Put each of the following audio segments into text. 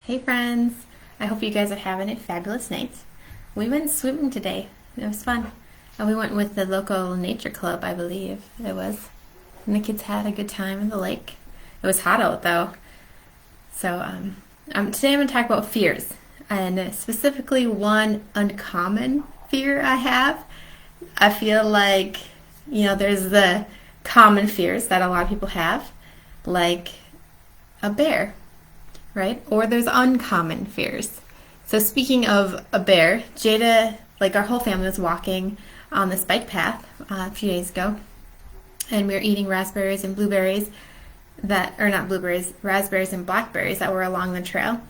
Hey friends! I hope you guys are having a fabulous night. We went swimming today. It was fun. And we went with the local nature club, I believe it was. And the kids had a good time in the lake. It was hot out though. So today I'm going to talk about fears. And specifically one uncommon fear I have. I feel like, there's the common fears that a lot of people have, like a bear, right? Or there's uncommon fears. So speaking of a bear, Jada, like our whole family was walking on this bike path a few days ago, and we were eating raspberries and blueberries or not blueberries, raspberries and blackberries that were along the trail,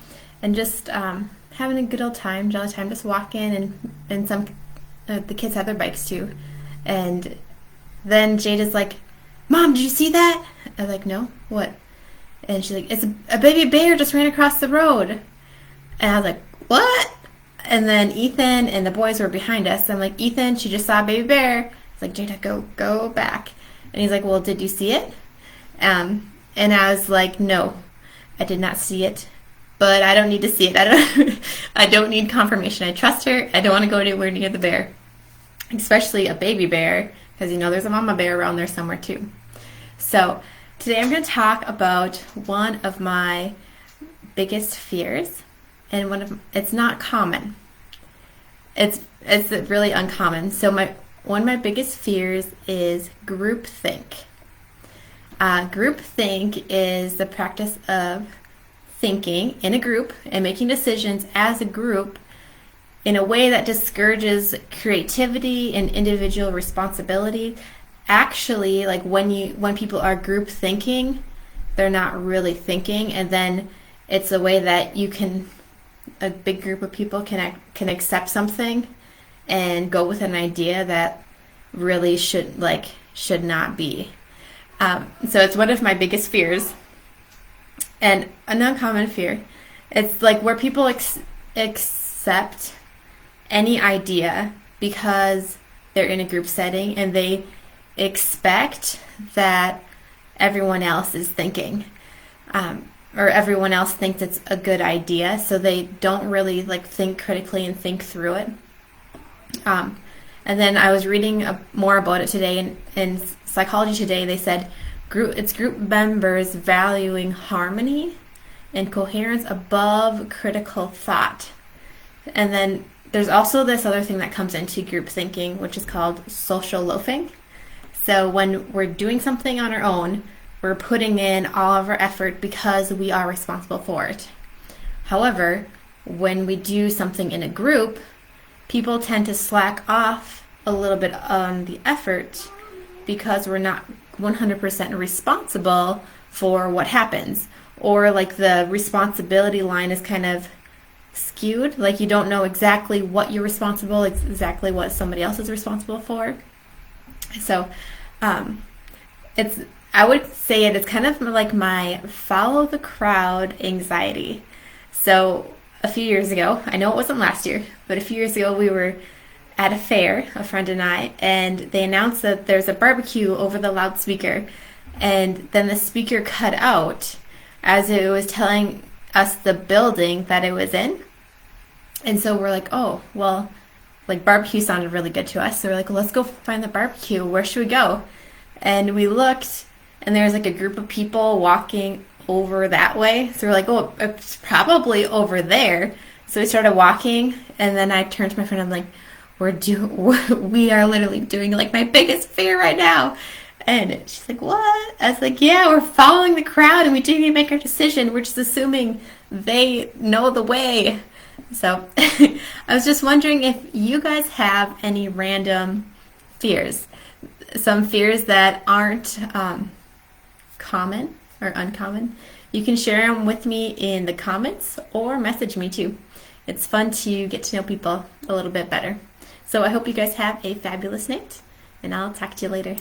and just having a good old time, jolly time, just walking, and the kids had their bikes too, and then Jada's like, "Mom, did you see that?" I was like, "No, what?" And she's like, "It's a baby bear just ran across the road." And I was like, "What?" And then Ethan and the boys were behind us. I'm like, "Ethan, she just saw a baby bear." It's like, "Jada, go back." And he's like, "Well, did you see it?" And I was like, "No, I did not see it, but I don't need to see it. I don't need confirmation. I trust her. I don't want to go anywhere near the bear, especially a baby bear, because there's a mama bear around there somewhere too." So today I'm going to talk about one of my biggest fears, and it's not common. It's really uncommon. So one of my biggest fears is groupthink. Groupthink is the practice of thinking in a group and making decisions as a group in a way that discourages creativity and individual responsibility. Actually, like when people are group thinking, they're not really thinking, and then it's a way that a big group of people can accept something and go with an idea that really should not be. So it's one of my biggest fears, and an uncommon fear. It's like where people accept any idea because they're in a group setting and they expect that everyone else is thinking, or everyone else thinks it's a good idea, so they don't really think critically and think through it. And then I was reading more about it today, and in Psychology Today they said it's group members valuing harmony and coherence above critical thought. And then there's also this other thing that comes into group thinking, which is called social loafing. So when we're doing something on our own, we're putting in all of our effort because we are responsible for it. However, when we do something in a group, people tend to slack off a little bit on the effort because we're not 100% responsible for what happens. Or the responsibility line is kind of skewed. You don't know exactly what you're responsible, exactly what somebody else is responsible for. So I would say it's kind of like my follow the crowd anxiety. So a few years ago, I know it wasn't last year, but a few years ago we were at a fair, a friend and I, and they announced that there's a barbecue over the loudspeaker, and then the speaker cut out as it was telling us the building that it was in. And so we're like, oh, well, barbecue sounded really good to us. So we're like, well, let's go find the barbecue. Where should we go? And we looked, and there was a group of people walking over that way. So we're like, oh, it's probably over there. So we started walking, and then I turned to my friend, I'm like, we are literally doing my biggest fear right now. And she's like, what? I was like, yeah, we're following the crowd and we didn't even make our decision. We're just assuming they know the way. So I was just wondering if you guys have any random fears, some fears that aren't common or uncommon. You can share them with me in the comments or message me too. It's fun to get to know people a little bit better. So I hope you guys have a fabulous night, and I'll talk to you later.